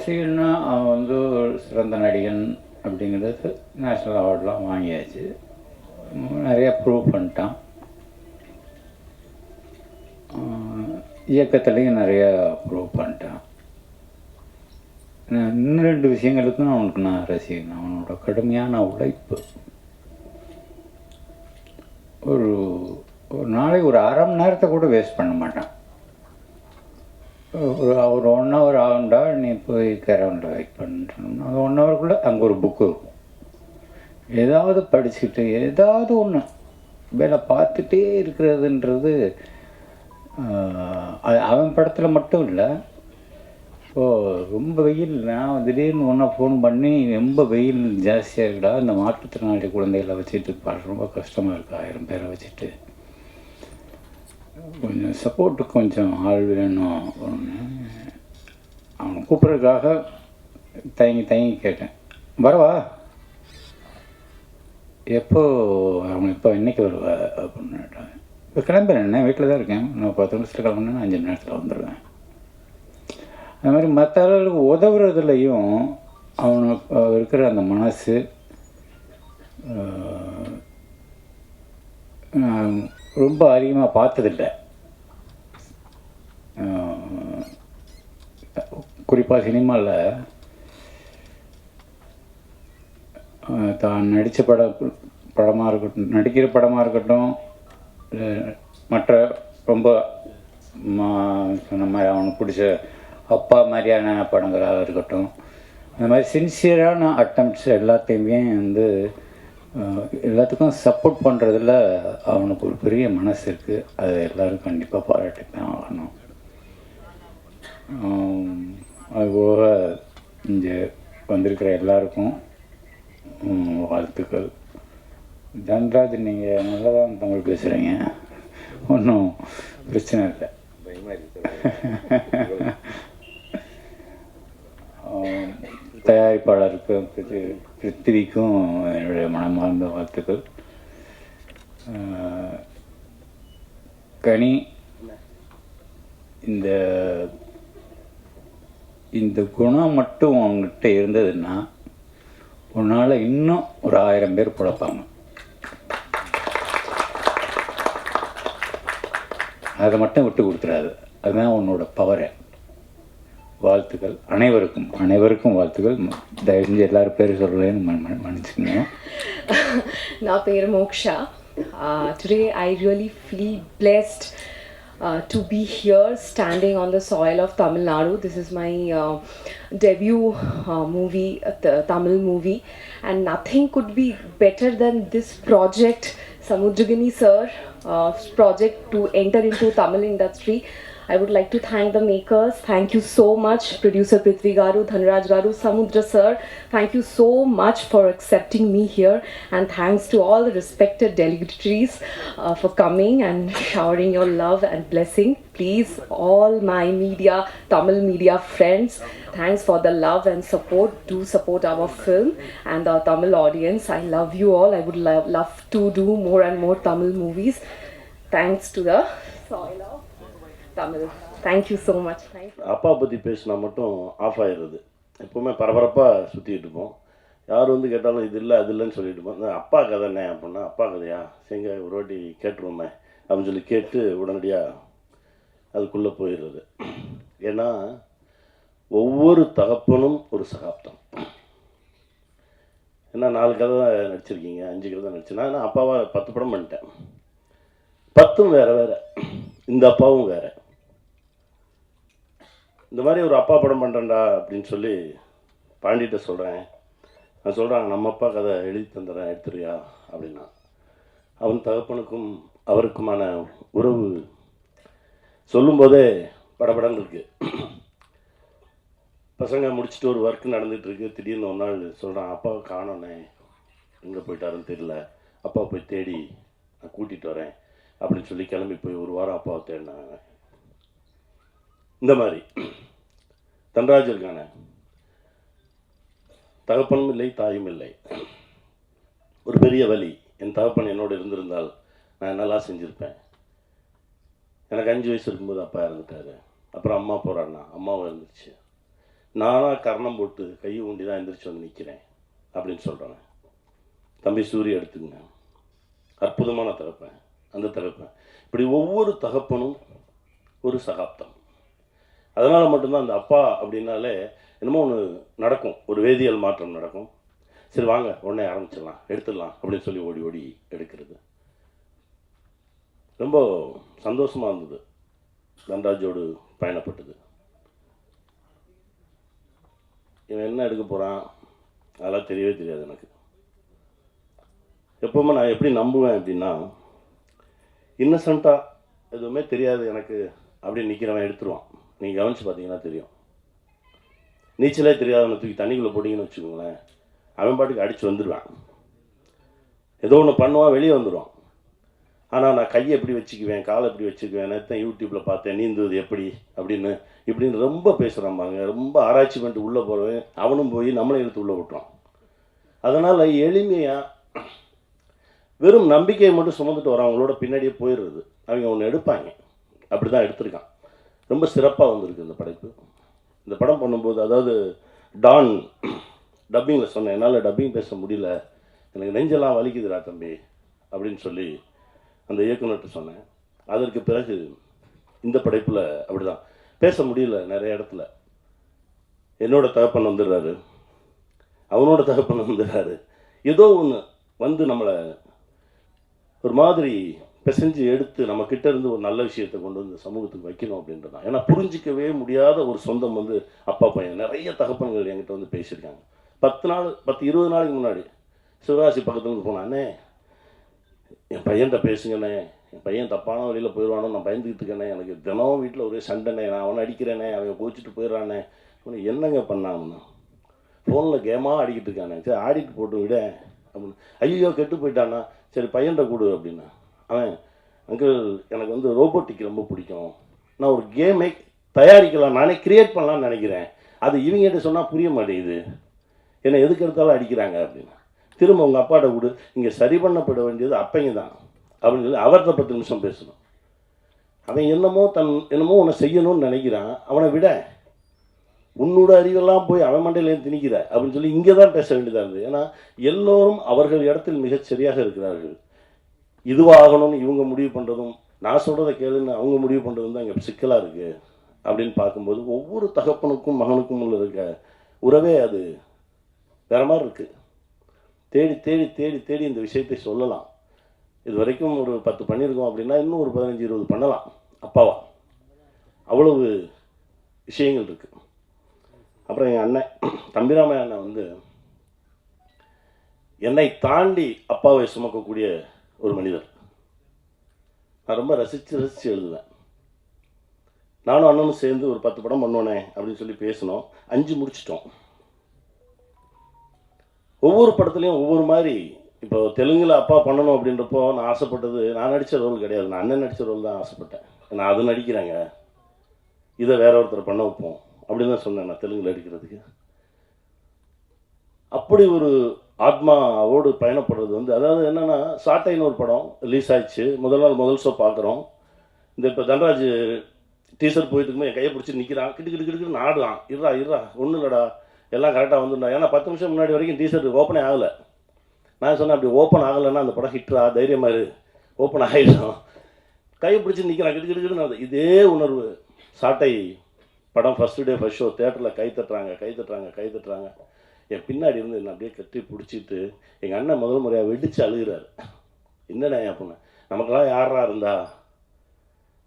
ரசிகன்னா அவன் வந்து ஒரு சிறந்த நடிகன் அப்படிங்கிறது நேஷ்னல் அவார்டெலாம் வாங்கியாச்சு. நிறையா ப்ரூவ் பண்ணிட்டான். இயக்கத்துலேயும் நிறையா ப்ரூவ் பண்ணிட்டான். இன்னும் 2 விஷயங்களுக்கும் அவனுக்கு நான் ரசிகன். அவனோட கடுமையான உழைப்பு. ஒரு ஒரு நாளைக்கு ஒரு அரை மணி நேரத்தை கூட வேஸ்ட் பண்ண மாட்டான். ஒரு 1 ஹவர் ஆகுண்டா நீ போய் கேரவனில் வெயிட் பண்ணுறோம்னா அது 1 ஹவருக்குள்ளே அங்கே ஒரு புக்கு இருக்கும். ஏதாவது படிச்சுக்கிட்டு ஏதாவது ஒன்று வேலை பார்த்துட்டே இருக்கிறதுன்றது அது அவன் படத்தில் மட்டும் இல்லை. இப்போது ரொம்ப வெயில், நான் திடீர்னு ஒன்றா ஃபோன் பண்ணி ரொம்ப வெயில் ஜாஸ்தியாக இருக்குடா, இந்த மாற்றுத்திறனாளி குழந்தைகளை வச்சுட்டு பாடு ரொம்ப கஷ்டமாக இருக்குது, 1000 பேரை வச்சுட்டு கொஞ்சம் சப்போர்ட்டுக்கு கொஞ்சம் ஆள் வேணும் ஒன்று. அவனை கூப்பிட்றதுக்காக தயங்கி கேட்டேன், வரவா, எப்போ அவன் இப்போ இன்றைக்கி வருவா அப்படின்னு கேட்டாங்க. இப்போ கிளம்புறேன், என்ன வீட்டில் தான் இருக்கேன், நான் 10 நிமிஷத்தில் கிளம்புனேன்னா 5 மணி நேரத்தில் வந்துடுவேன். அது மாதிரி மற்ற ஆளுகளுக்கு உதவுறதுலையும் அவனுக்கு இருக்கிற அந்த மனசு ரொம்ப அதிகமாக பார்த்ததில்லை. குறிப்பாக சினிமாவில் தான் நடித்த படமாக இருக்கட்டும், நடிக்கிற படமாக இருக்கட்டும், மற்ற ரொம்ப சொன்ன மாதிரி அவனுக்கு பிடிச்ச அப்பா மாதிரியான படங்களாக இருக்கட்டும், அந்த மாதிரி சின்சியரான அட்டம்ப்ட்ஸ் எல்லாத்தையுமே வந்து எல்லாத்துக்கும் சப்போர்ட் பண்ணுறதுல அவனுக்கு ஒரு பெரிய மனசு இருக்குது. அது எல்லோரும் கண்டிப்பாக பாராட்டி தான் ஆகணும். அதுபோக இங்கே வந்திருக்கிற எல்லாருக்கும் வாழ்த்துக்கள். தன்ராஜ், நீங்கள் நல்லா தான் தமிழ் பேசுகிறீங்க, ஒன்றும் பிரச்சனை இல்லை. தயாரிப்பாளருக்கும் பிருத்திவிக்கும் என்னுடைய மனமார்ந்த வாழ்த்துக்கள். கனி, இந்த குணம் மட்டும் அவங்ககிட்ட இருந்ததுன்னா உன்னால் இன்னும் ஒரு 1000 பேர் பிழைப்பாங்க. அதை மட்டும் விட்டு கொடுத்துடாது. அதுதான் உன்னோட பவரை. வாழ்த்துக்கள் அனைவருக்கும் வாழ்த்துக்கள். தயவு செஞ்சு எல்லாரும் பேர் சொல்கிறேன்னு மன்னிச்சுக்கோங்க. நான் பேர் moksha. Today I really feel blessed to be here standing on the soil of Tamil Nadu. This is my debut movie, Tamil movie, and nothing could be better than this project, Samudragani sir project to enter into Tamil industry. I would like to thank the makers. Thank you so much, producer Prithvi Garu, Dhanraj Garu, Samudra sir. Thank you so much for accepting me here, and thanks to all the respected dignitaries for coming and showering your love and blessing. Please, all my media, Tamil media friends, thanks for the love and support. Do support our film and our Tamil audience. I love you all. I would love to do more and more Tamil movies. Thanks to the soil of Tamil. Thank you so much. அப்பா பற்றி பேசினா மட்டும் of ஆகிடுறது. எப்போவுமே பரபரப்பாக சுற்றிட்டு இருப்போம். யார் வந்து கேட்டாலும் இது இல்லை அது இல்லைன்னு சொல்லிட்டு இருப்போம். அப்பா கதை என்ன அப்படின்னா, அப்பா கதையா சரிங்க ஒரு வாட்டி கேட்டுருவோமே அப்படின்னு சொல்லி கேட்டு உடனடியாக அதுக்குள்ளே போயிடுறது. ஏன்னா ஒவ்வொரு தகப்பனும் ஒரு சகாப்தம். ஏன்னா 4 கதை தான் நடிச்சிருக்கீங்க, 5 கதை தான் நடிச்சேன். நான் அப்பாவை 10 படம் பண்ணிட்டேன். 10ம் வேறு. இந்த அப்பாவும் வேறு. இந்த மாதிரி ஒரு அப்பா படம் பண்ணுறேன்டா அப்படின்னு சொல்லி பாண்டிகிட்ட சொல்கிறேன். நான் சொல்கிறேன், நம்ம அப்பா கதை எழுதி தந்துடுறேன், எடுத்துறியா அப்படின்னா. அவன் தகப்பனுக்கும் அவருக்குமான உறவு சொல்லும்போதே படபடன்னு இருக்குது. பசங்க முடிச்சுட்டு ஒரு ஒர்க் நடந்துகிட்ருக்கு. திடீர்னு ஒரு நாள் சொல்கிறான், அப்பாவை காணோன்னே, எங்கே போயிட்டாருன்னு தெரியல, அப்பா போய் தேடி நான் கூட்டிகிட்டு வரேன் அப்படின்னு சொல்லி கிளம்பி போய் 1 வாரம் அப்பாவை தேடினாங்க. இந்த மாதிரி தன்ராஜருக்கான தகப்பனும் இல்லை, தாயும் இல்லை. ஒரு பெரிய வலி. என் தகப்பன் என்னோடு இருந்திருந்தால் நான் நல்லா செஞ்சுருப்பேன். எனக்கு 5 வயசு இருக்கும்போது அப்பா இறந்துட்டார். அப்புறம் அம்மா போகிறான்னா, அம்மாவும் இருந்துச்சு. நானாக கர்ணம் போட்டு கையை ஊண்டி தான் எந்திரிச்சு வந்து நிற்கிறேன் அப்படின்னு சொல்கிறேன். தம்பி சூரிய எடுத்துங்க, அற்புதமான தகப்பன். அந்த தகப்பன் இப்படி ஒவ்வொரு தகப்பனும் ஒரு சகாப்தம். அதனால் மட்டும்தான் அந்த அப்பா அப்படின்னாலே என்னமோ ஒன்று நடக்கும், ஒரு வேதியியல் மாற்றம் நடக்கும். சரி வாங்க உடனே ஆரம்பிச்சிடலாம், எடுத்துடலாம் அப்படின்னு சொல்லி ஓடி ஓடி எடுக்கிறது. ரொம்ப சந்தோஷமாக இருந்தது தன்ராஜோடு பயணப்பட்டது. இவன் என்ன எடுக்க போகிறான் அதெல்லாம் தெரியவே தெரியாது எனக்கு. எப்போவுமே நான் எப்படி நம்புவேன் அப்படின்னா, இன்னசென்ட்டாக எதுவுமே தெரியாது எனக்கு அப்படின்னு நிற்கிறவன் எடுத்துருவான். நீங்கள் கவனித்து பார்த்தீங்கன்னா தெரியும். நீச்சலே தெரியாதவனை தூக்கி தண்ணிக்குள்ளே போட்டிங்கன்னு வச்சுக்கோங்களேன், அவன் பாட்டுக்கு அடித்து வந்துடுவான். ஏதோ ஒன்று பண்ணுவான், வெளியே வந்துடுவான். ஆனால் நான் கையை எப்படி வச்சுக்குவேன், காலை எப்படி வச்சுக்குவேன், நேற்று யூடியூப்பில் பார்த்தேன் நீந்துவது எப்படி இப்படின்னு ரொம்ப பேசுகிறாம்பாங்க. ரொம்ப ஆராய்ச்சி பண்ணிட்டு உள்ளே போகிறவன் அவனும் போய் நம்மளை எடுத்து உள்ளே விட்டுறான். அதனால் எளிமையாக வெறும் நம்பிக்கையை மட்டும் சுமந்துட்டு வரவங்களோட பின்னாடியே போயிடுறது. அவங்க ஒன்று எடுப்பாங்க. அப்படி தான் எடுத்திருக்கான். ரொம்ப சிறப்பாக வந்திருக்கு இந்த படைப்பு. இந்த படம் பண்ணும்போது, அதாவது டான் டப்பிங்கில் சொன்னேன், என்னால் டப்பிங் பேச முடியல, எனக்கு நெஞ்செல்லாம் வலிக்குதுடா தம்பி அப்படின்னு சொல்லி அந்த இயக்குனர்கிட்ட சொன்னேன். அதற்கு பிறகு இந்த படைப்பில் அப்படி தான் பேச முடியல. நிறைய இடத்துல என்னோட தகப்பன் வந்துடுறாரு, அவனோட தகப்பன் வந்துடுறாரு, ஏதோ ஒன்று வந்து நம்மளை ஒரு மாதிரி பிசைஞ்சு எடுத்து நம்ம கிட்ட இருந்து ஒரு நல்ல விஷயத்தை கொண்டு வந்து சமூகத்துக்கு வைக்கணும் அப்படின்றது தான். ஏன்னா புரிஞ்சிக்கவே முடியாத ஒரு சொந்தம் வந்து அப்பா பையன். நிறைய தகப்பன்கள் என்கிட்ட வந்து பேசியிருக்காங்க. 10-20 நாளைக்கு முன்னாடி சிவகாசி பக்கத்துல இருந்து போனானே, என் பையன்கிட்ட பேசுங்கண்ணே, என் பையன் தப்பான வழியில் போயிடுவானோ நான் பயந்துக்கிட்டு இருக்கேனே, எனக்கு தினமும் வீட்டில் ஒரே சண்டைண்ணே, நான் அவனை அடிக்கிறேனே, அவன் கோச்சிட்டு போயிடுறானே, அவனை என்னங்க பண்ணான்னு ஃபோனில் கேமாக ஆடிக்கிட்டு இருக்கானே, சரி ஆடிட்டு போட்டு விட அப்படின்னு. ஐயோ கெட்டு போயிட்டானா, சரி பையன்கிட்ட கொடு அப்படின்னா. அவன் அங்கிள் எனக்கு வந்து ரோபோட்டிக் ரொம்ப பிடிக்கும், நான் ஒரு கேமை தயாரிக்கலாம், நானே கிரியேட் பண்ணலான்னு நினைக்கிறேன், அது இவங்ககிட்ட சொன்னால் புரிய மாட்டேங்குது, என்னை எதுக்கு எடுத்தாலும் அடிக்கிறாங்க அப்படின்னா. திரும்ப உங்கள் அப்பாட்ட கொடு, இங்கே சரி பண்ணப்பட வேண்டியது அப்பைங்க தான் அப்படின்னு சொல்லி அவர்கிட்ட 10 நிமிஷம் பேசணும். அவன் என்னமோ உன்னை செய்யணும்னு நினைக்கிறான், அவனை விட உன்னோட அறிவெல்லாம் போய் அவன் மண்டையிலேருந்து திணிக்கிற அப்படின்னு சொல்லி இங்கே தான் பேச வேண்டியதாக இருந்தது. ஏன்னா எல்லோரும் அவர்கள் இடத்தில் மிகச் சரியாக இருக்கிறார்கள். இதுவாகணும்னு இவங்க முடிவு பண்ணுறதும், நான் சொல்கிறத கேளுன்னு அவங்க முடிவு பண்ணுறதும் தான் இங்கே சிக்கலாக இருக்குது அப்படின்னு பார்க்கும்போது, ஒவ்வொரு தகப்பனுக்கும் மகனுக்கும் உள்ள இருக்க உறவே அது வேறு மாதிரி இருக்குது. தேடி தேடி தேடி தேடி இந்த விஷயத்தை சொல்லலாம். இது வரைக்கும் ஒரு 10 பண்ணியிருக்கோம் அப்படின்னா இன்னும் ஒரு 15-20 பண்ணலாம் அப்பாவா. அவ்வளவு விஷயங்கள் இருக்குது. அப்புறம் என் அண்ணன் தம்பிராம அண்ணன் வந்து என்னை தாண்டி அப்பாவை சுமக்கக்கூடிய ஒரு மனிதர். நான் ரொம்ப ரசித்து எழுதுவேன். நானும் அண்ணனும் சேர்ந்து ஒரு 10 படம் பண்ணோனே அப்படின்னு சொல்லி பேசினோம். 5 முடிச்சிட்டோம். ஒவ்வொரு படத்துலையும் ஒவ்வொரு மாதிரி. இப்போ தெலுங்கில் அப்பா பண்ணணும் அப்படின்றப்போ நான் ஆசைப்பட்டது, நான் நடித்த ரோல் கிடையாது, நான் அண்ணன் நடித்த ரோல் தான் ஆசைப்பட்டேன். நான் அது நடிக்கிறேங்க, இதை வேற ஒருத்தர் பண்ண வைப்போம் அப்படின்னு தான் சொன்னேன் நான் தெலுங்கில் நடிக்கிறதுக்கு. அப்படி ஒரு ஆத்மாவோடு பயணப்படுறது வந்து, அதாவது என்னென்னா, சாட்டைன்னு ஒரு படம் ரிலீஸ் ஆயிடுச்சு. முதல் ஷோ பார்க்குறோம். இந்த இப்போ தன்ராஜ் டீசர் போயிட்டுருக்குமே என் கையை பிடிச்சி நிற்கிறான், கிட்டுக்கிட்டு ஆடுறான். இருறா ஒன்றும் இல்லைடா, எல்லாம் கரெக்டாக வந்துடா. ஏன்னா 10 நிமிஷம் முன்னாடி வரைக்கும் டீசர் ஓப்பனே ஆகலை. நான் சொன்னேன், அப்படி ஓப்பன் ஆகலைன்னா அந்த படம் ஹிட்ரா, தைரியமாக இரு, ஓப்பன் ஆகிடும். கையை பிடிச்சி நிற்கிறான், கிட்டுக்கிட்டு. இதே உணர்வு சாட்டை படம் ஃபஸ்ட்டு டே ஃபஸ்ட் ஷோ தேட்டரில் கை தட்டுறாங்க. என் பின்னாடி இருந்து என்ன அப்படியே கட்டி பிடிச்சிட்டு எங்கள் அண்ணன் முதல் முறையாக வெடித்து அழுகிறாரு. என்னடா அப்படின்னு, நமக்கெல்லாம் யாரா இருந்தா,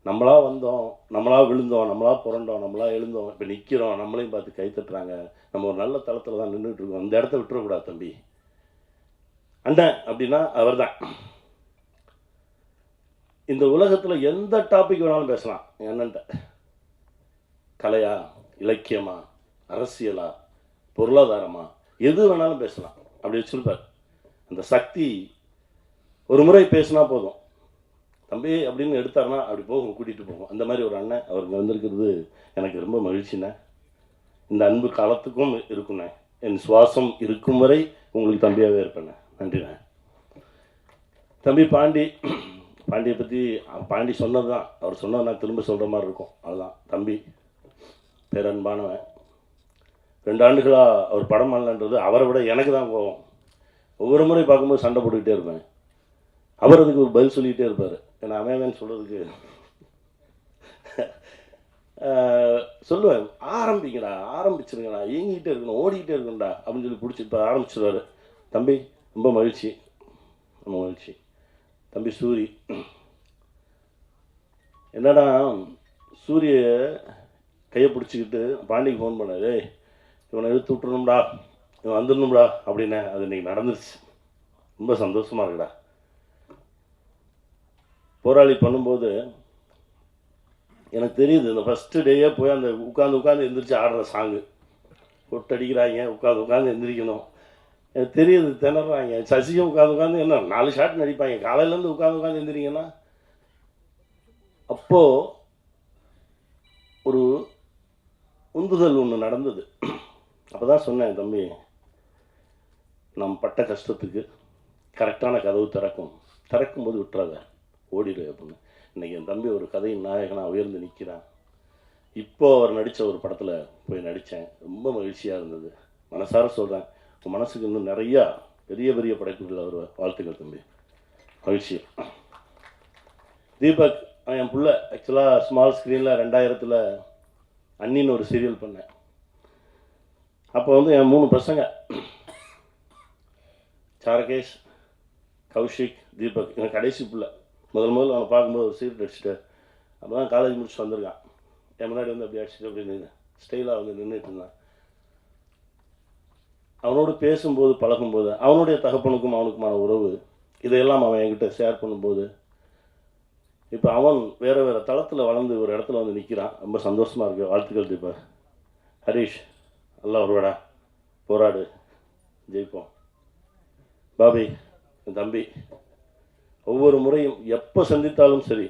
நம்மளா வந்தோம், நம்மளா விழுந்தோம், நம்மளா புரண்டோம், நம்மளா எழுந்தோம், இப்போ நிற்கிறோம், நம்மளையும் பார்த்து கை தட்டுறாங்க, நம்ம ஒரு நல்ல தளத்தில் தான் நின்றுட்டு இருக்கோம், இந்த இடத்த விட்டுறக்கூடாது தம்பி. அண்ணன் அப்படின்னா அவர் தான். இந்த உலகத்தில் எந்த டாபிக் வேணாலும் பேசலாம் என் அண்ணன்ட்ட. கலையா, இலக்கியமா, அரசியலா, பொருளாதாரமா, எது வேணாலும் பேசலாம். அப்படி வச்சுருப்பார். அந்த சக்தி ஒரு முறை பேசினா போதும், தம்பி அப்படின்னு எடுத்தாருன்னா அப்படி போகும், கூட்டிகிட்டு போகும். அந்த மாதிரி ஒரு அண்ணன் அவருக்கு வந்திருக்கிறது எனக்கு ரொம்ப மகிழ்ச்சிண்ணே. இந்த அன்பு காலத்துக்கும் இருக்குண்ணே. என் சுவாசம் இருக்கும் வரை உங்களுக்கு தம்பியாகவே இருப்பேண்ணே. நன்றிண்ணே. தம்பி பாண்டியை பற்றி பாண்டி சொன்னது தான், அவர் சொன்னது நான் திரும்ப சொல்கிற மாதிரி இருக்கும். அதுதான் தம்பி பேரன்பானவன். 2 ஆண்டுகளாக அவர் படம் பண்ணலன்றது அவரை விட எனக்கு தான் கோவம். ஒவ்வொரு முறை பார்க்கும்போது சண்டை போட்டுக்கிட்டே இருப்பேன். அவர் அதுக்கு ஒரு பதில் சொல்லிக்கிட்டே இருப்பார். ஏன்னா அவன் சொல்கிறதுக்கு சொல்லுவேன், ஆரம்பிங்கடா, ஆரம்பிச்சிருங்கடா, இயங்கிக்கிட்டே இருக்கணும், ஓடிக்கிட்டே இருக்கணும்டா அப்படின்னு சொல்லி பிடிச்சி இப்போ ஆரம்பிச்சிடுவார். தம்பி ரொம்ப மகிழ்ச்சி, ரொம்ப மகிழ்ச்சி. தம்பி சூரி என்னடா, சூரிய கையை பிடிச்சிக்கிட்டு பாண்டிக்கு ஃபோன் பண்ணாரு, இவனை இழுத்து விட்டுறணும்டா, இவன் வந்துடணும்டா அப்படின்னு. அது இன்றைக்கி நடந்துருச்சு. ரொம்ப சந்தோஷமாக இருக்குடா. போராளி பண்ணும்போது எனக்கு தெரியுது, இந்த ஃபஸ்ட்டு டேயே போய் அந்த உட்காந்து எந்திரிச்சு ஆடுற சாங்கு கொட்டடிக்கிறாங்க, உட்காந்து எந்திரிக்கணும். எனக்கு தெரியுது, திணறாங்க. சசியும் உட்காந்து என்ன 4 ஷாட் நடிப்பாங்க. காலையிலேருந்து உட்காந்து எந்திரிங்கன்னா அப்போது ஒரு உந்துதல் ஒன்று நடந்தது. அப்போ தான் சொன்னேன், தம்பி நம் பட்ட கஷ்டத்துக்கு கரெக்டான கதவு திறக்கும்போது விட்டுறாத, ஓடிடு அப்படின்னு. இன்றைக்கி என் தம்பி ஒரு கதையின் நாயகனாக உயர்ந்து நிற்கிறான். இப்போது அவர் நடித்த ஒரு படத்தில் போய் நடித்தேன். ரொம்ப மகிழ்ச்சியாக இருந்தது. மனசார சொல்கிறேன், உன் மனசுக்கு இன்னும் நிறையா பெரிய பெரிய படைப்புகள் அவர். வாழ்த்துக்கள் தம்பி, மகிழ்ச்சி. தீபக் என் புள்ள. ஆக்சுவலாக ஸ்மால் ஸ்க்ரீனில் 2000 அண்ணின்னு ஒரு சீரியல் பண்ணேன். அப்போ வந்து என் 3 பசங்க, சாரகேஷ், கௌஷிக், தீபக், எனக்கு கடைசி பிள்ளை. முதல்ல அவனை பார்க்கும்போது ஒரு சீட் அடிச்சுட்டு, அப்போ தான் காலேஜ் முடிச்சு வந்திருக்கான். என் முன்னாடி வந்து அப்படி அடிச்சுட்டு அப்படி நின்று ஸ்டைலாக வந்து நின்றுட்டு இருந்தான். அவனோடு பேசும்போது பழகும்போது அவனுடைய தகப்பனுக்கும் அவனுக்குமான உறவு இதையெல்லாம் அவன் என்கிட்ட ஷேர் பண்ணும்போது, இப்போ அவன் வேறு தளத்தில் வளர்ந்து ஒரு இடத்துல வந்து நிற்கிறான். ரொம்ப சந்தோஷமாக இருக்குது. வாழ்த்துக்கள் தீபக். ஹரீஷ், நல்லா வருவாடா, போராடு, ஜெயிப்போம். பாபி என் தம்பி, ஒவ்வொரு முறையும் எப்போ சந்தித்தாலும் சரி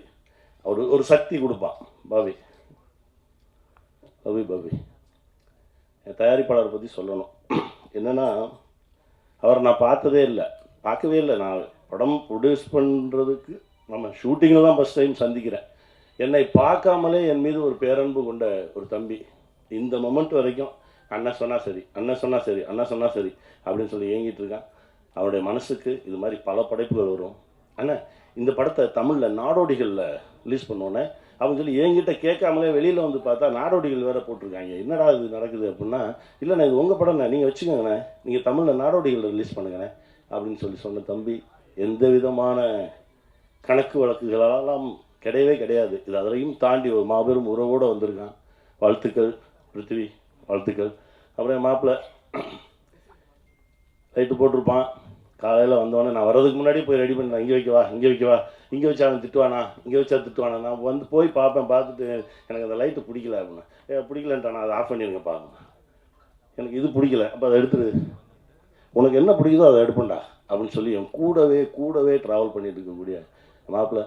அவர் ஒரு சக்தி கொடுப்பான். பாபி என் தயாரிப்பாளரை பற்றி சொல்லணும். என்னென்னா, அவரை நான் பார்க்கவே இல்லை. நான் படம் ப்ரொடியூஸ் பண்ணுறதுக்கு நம்ம ஷூட்டிங்கில் தான் ஃபஸ்ட் டைம் சந்திக்கிறேன். என்னை பார்க்காமலே என் மீது ஒரு பேரன்பு கொண்ட ஒரு தம்பி. இந்த மொமெண்ட் வரைக்கும் அண்ணன் சொன்னால் சரி அப்படின்னு சொல்லி ஏங்கிட்டு இருக்கான். அவருடைய மனசுக்கு இது மாதிரி பல படைப்புகள் வரும். ஆனால் இந்த படத்தை தமிழில் நாடோடிகளில் ரிலீஸ் பண்ணோன்னே அப்படின்னு சொல்லி என்கிட்ட கேட்காமலே வெளியில் வந்து பார்த்தா நாடோடிகள் வேறு போட்டிருக்காங்க. என்னடா இது நடக்குது அப்படின்னா, இல்லைண்ணே இது உங்கள் படம்ண்ணே, நீங்கள் வச்சுக்கோங்கண்ணே, நீங்கள் தமிழில் நாடோடிகளில் ரிலீஸ் பண்ணுங்கண்ணே அப்படின்னு சொன்ன தம்பி. எந்த விதமான கணக்கு வழக்குகளெல்லாம் கிடையாது. இது அதரையும் தாண்டி ஒரு மாபெரும் உறவோடு வந்திருக்கான். வாழ்த்துக்கள் பிருத்திவி, வாழ்த்துக்கள். அப்புறம் மாப்பிள்ளை லைட்டு போட்டிருப்பான். காலையில் வந்தோடனே நான் வர்றதுக்கு முன்னாடி போய் ரெடி பண்ணேன். இங்கே வைக்கவா, இங்கே வச்சா அவன் திட்டுவானா, இங்கே வச்சா திட்டுவானா. நான் வந்து போய் பார்த்துட்டு எனக்கு அந்த லைட்டு பிடிக்கல அப்படின்னா, பிடிக்கலன்ட்டானா, அதை ஆஃப் பண்ணிடுங்க பாருங்க, எனக்கு இது பிடிக்கல, அப்போ அதை எடுத்துரு, உனக்கு என்ன பிடிக்குதோ அதை எடுப்பேன்டா அப்படின்னு சொல்லி என் கூடவே ட்ராவல் பண்ணிட்டு இருக்கக்கூடிய மாப்பிள்ளை.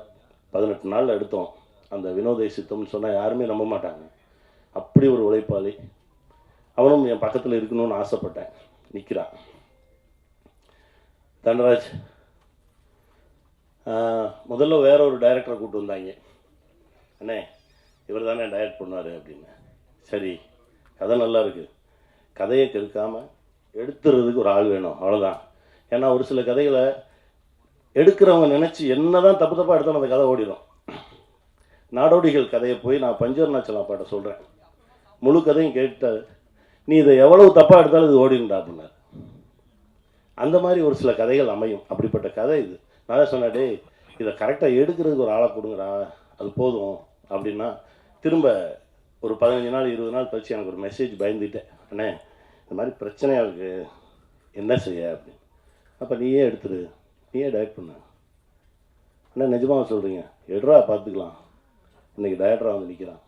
18 நாளில் எடுத்தோம். அந்த வினோதை சித்தம்னு சொன்னால் யாருமே நம்ப மாட்டாங்க. அப்படி ஒரு உழைப்பாளி. அவனும் என் பக்கத்தில் இருக்கணும்னு ஆசைப்பட்டேன். நிற்கிறான். தனராஜ் முதல்ல வேற ஒரு டைரக்டரை கூப்பிட்டு வந்தாங்க. அண்ணே இவர் தானே டைரக்ட் பண்ணார் அப்படின்னு. சரி, கதை நல்லா இருக்குது, கதையை கெடுக்காமல் எடுத்துறதுக்கு ஒரு ஆள் வேணும், அவ்வளோதான். ஏன்னா ஒரு சில கதைகளை எடுக்கிறவங்க நினச்சி என்ன தான் தப்பாக எடுத்தாலும் அந்த கதை ஓடிடும். நாடோடிகள் கதையை போய் நான் பஞ்சவர்ணாச்சலம் அப்பாட்ட சொல்கிறேன், முழு கதையும் கேட்டார், நீ இதை எவ்வளவு தப்பாக எடுத்தாலும் இது ஓடிடும்டா அப்படின்னார். அந்த மாதிரி ஒரு சில கதைகள் அமையும். அப்படிப்பட்ட கதை இது. நான் தான் சொன்னேன், டேய் இதை கரெக்டாக எடுக்கிறதுக்கு ஒரு ஆளை கொடுங்கடா, அது போதும் அப்படின்னா. திரும்ப ஒரு 15 நாள் 20 நாள் கழிச்சு எனக்கு ஒரு மெசேஜ் பயந்துட்டேன், அண்ணே இந்த மாதிரி பிரச்சனையாக இருக்குது, என்ன செய்ய அப்படின்னு. அப்போ நீயே எடுத்துரு, நீயே டைரக்ட் பண்ண. அண்ணா நிஜமாக சொல்கிறீங்க, எடுறா பார்த்துக்கலாம். இன்றைக்கி டைரக்டராக வந்து நிற்கிறான்.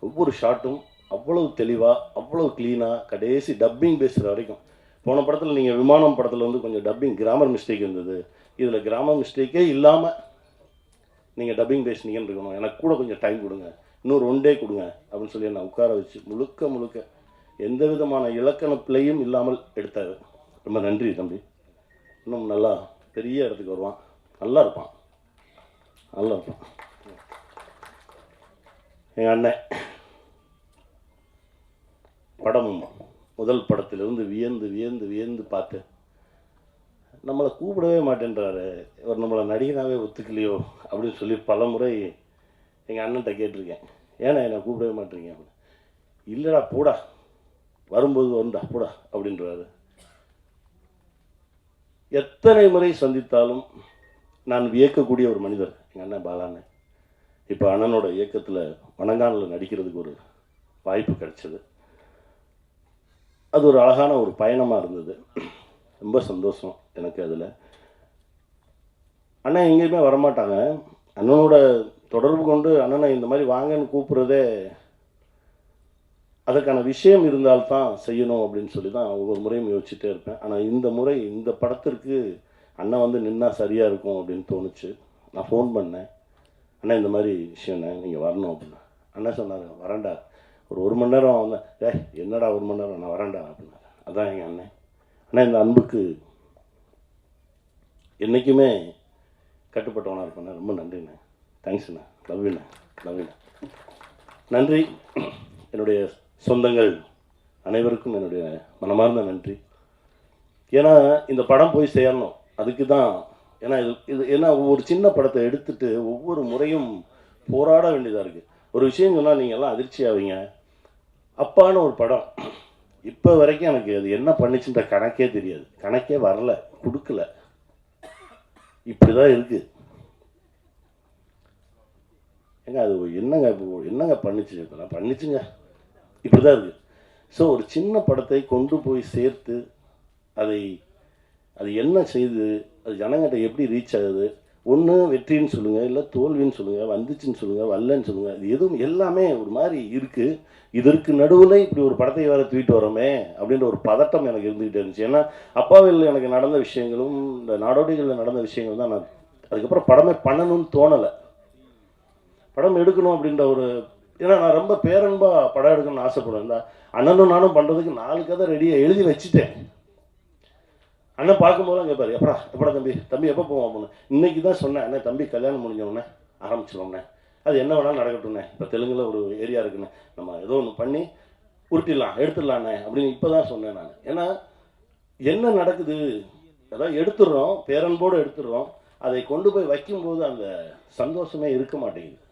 ஒவ்வொரு ஷாட்டும் அவ்வளவு தெளிவாக, அவ்வளவு க்ளீனாக, கடைசி டப்பிங் பேசுகிற வரைக்கும். போன படத்தில் நீங்கள் விமானம் படத்தில் வந்து கொஞ்சம் டப்பிங் கிராமர் மிஸ்டேக் இருந்தது. இதில் கிராமர் மிஸ்டேக்கே இல்லாமல் நீங்கள் டப்பிங் பேசுனீங்கன்னு இருக்கணும். எனக்கு கூட கொஞ்சம் டைம் கொடுங்க, இன்னொரு 1 டே கொடுங்க அப்படின்னு சொல்லி என்னை உட்கார வச்சு முழுக்க எந்த விதமான இலக்கண பிழையும் இல்லாமல் எடுத்தார். ரொம்ப நன்றி தம்பி. இன்னும் நல்லா பெரிய இடத்துக்கு வருவான், நல்லா இருப்பான். எங்கள் அண்ணன் படமும் முதல் படத்திலிருந்து வியந்து வியந்து வியந்து பார்த்தேன். நம்மளை கூப்பிடவே மாட்டேன்றாரு, இவர் நம்மளை நடிகனாகவே ஒத்துக்கலையோ அப்படின்னு சொல்லி பல முறை எங்கள் அண்ணன்ட்ட கேட்டிருக்கேன். ஏன்னா என்னை கூப்பிடவே மாட்டேறீங்க அப்படின்னு. இல்லைடா போடா, வரும்போது வந்தா போடா அப்படின்றாரு. எத்தனை முறை சந்தித்தாலும் நான் வியக்கக்கூடிய ஒரு மனிதர் எங்கள் அண்ணன் பாலாண்ணன். இப்போ அண்ணனோட இயக்கத்தில் வணங்கானில் நடிக்கிறதுக்கு ஒரு வாய்ப்பு கிடைச்சது. அது ஒரு அழகான ஒரு பயணமாக இருந்தது. ரொம்ப சந்தோஷம் எனக்கு அதில். அண்ணன் எங்கேயுமே வரமாட்டாங்க. அண்ணனோட தொடர்பு கொண்டு அண்ணனை இந்த மாதிரி வாங்கன்னு கூப்பிட்றதே அதற்கான விஷயம் இருந்தால்தான் செய்யணும் அப்படின்னு சொல்லி தான் ஒவ்வொரு முறையும் யோசிச்சுட்டே இருப்பேன். ஆனால் இந்த முறை இந்த படத்திற்கு அண்ணன் வந்து நின்னா சரியாக இருக்கும் அப்படின்னு தோணுச்சு. நான் ஃபோன் பண்ணேன், அண்ணன் இந்த மாதிரி விஷயம்ண்ணே நீங்கள் வரணும் அப்படின்னா. அண்ணன் சொன்னார், வரேன்டா, ஒரு மணி நேரம் வந்தேன். என்னடா 1 மணி நேரம், நான் வரேன்டா அப்படின்னாரு. அதான் எங்கள் அண்ணன். ஆனால் இந்த அன்புக்கு என்றைக்குமே கட்டுப்பட்டவனாக இருப்பேண்ணே. ரொம்ப நன்றிண்ணே. தேங்க்ஸ்ண்ணே. லவ்யூண்ணே. லவ்யூண்ணே. நன்றி. என்னுடைய சொந்தங்கள் அனைவருக்கும் என்னுடைய மனமார்ந்த நன்றி. ஏன்னா இந்த படம் போய் சேரணும், அதுக்கு தான். ஏன்னா ஏன்னா ஒரு சின்ன படத்தை எடுத்துட்டு ஒவ்வொரு முறையும் போராட வேண்டியதாக இருக்குது. ஒரு விஷயம் சொன்னால் நீங்கள் எல்லாம் அதிர்ச்சி ஆவீங்க. அப்பான்னு ஒரு படம் இப்போ வரைக்கும் எனக்கு அது என்ன பண்ணிச்சுன்ற கணக்கே தெரியாது. கணக்கே வரல, கொடுக்கல. இப்படி தான் இருக்குது. ஏங்க அது என்னங்க பண்ணிச்சு, பண்ணிச்சுங்க, இப்படி தான் இருக்குது. ஸோ ஒரு சின்ன படத்தை கொண்டு போய் சேர்த்து அது என்ன செய்யுது, அது ஜனங்கிட்ட எப்படி ரீச் ஆகுது, ஒன்று வெற்றின்னு சொல்லுங்கள், இல்லை தோல்வின்னு சொல்லுங்கள், வந்துச்சுன்னு சொல்லுங்கள், வரலன்னு சொல்லுங்கள், இது எதுவும் எல்லாமே ஒரு மாதிரி இருக்குது. இதற்கு நடுவில் இப்படி ஒரு படத்தை வேறு தூக்கிட்டு வரோமே அப்படின்ற ஒரு பதட்டம் எனக்கு இருந்துக்கிட்டே இருந்துச்சு. ஏன்னா அப்பாவில் எனக்கு நடந்த விஷயங்களும் இந்த நாடோடிகளில் நடந்த விஷயங்கள் தான். நான் அதுக்கப்புறம் படமே பண்ணணும்னு தோணலை, படம் எடுக்கணும் அப்படின்ற ஒரு, ஏன்னா நான் ரொம்ப பேரன்பாக படம் எடுக்கணும்னு ஆசைப்படுவேன். இந்த அண்ணனும் நானும் பண்ணுறதுக்கு 4 கதை ரெடியாக எழுதி வச்சுட்டேன். அண்ணன் பார்க்கும்போது தான் கேட்பாரு, எப்படா தம்பி எப்போ போவோம் அப்படின்னு. இன்றைக்கி தான் சொன்னேன், அண்ணே தம்பி கல்யாணம் முடிஞ்சவொடனே ஆரம்பிச்சிடுவோம்ண்ணே, அது என்ன வேணாலும் நடக்கட்டும்ண்ணே, இப்போ தெலுங்குல ஒரு ஏரியா இருக்குண்ணே, நம்ம ஏதோ ஒன்று பண்ணி உருட்டிடலாம், எடுத்துடலாண்ணே அப்படின்னு இப்போ தான் சொன்னேன் நான். ஏன்னா என்ன நடக்குது, அதாவது எடுத்துடுறோம், பேரன்போடு எடுத்துடுறோம், அதை கொண்டு போய் வைக்கும்போது அந்த சந்தோஷமே இருக்க மாட்டேங்குது,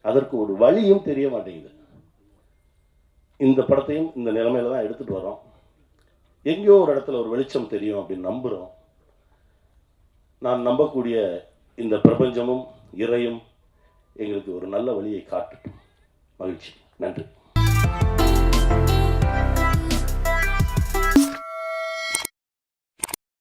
அதற்கு ஒரு வழியும் தெரிய மாட்டேங்குது. இந்த படத்தையும் இந்த நிலைமையில தான் எடுத்துகிட்டு வரோம். எங்கேயோ ஒரு இடத்துல ஒரு வெளிச்சம் தெரியும் அப்படின்னு நம்புகிறோம். நான் நம்பக்கூடிய இந்த பிரபஞ்சமும் இறையும் எங்களுக்கு ஒரு நல்ல வழியை காட்டட்டும். மகிழ்ச்சி. நன்றி.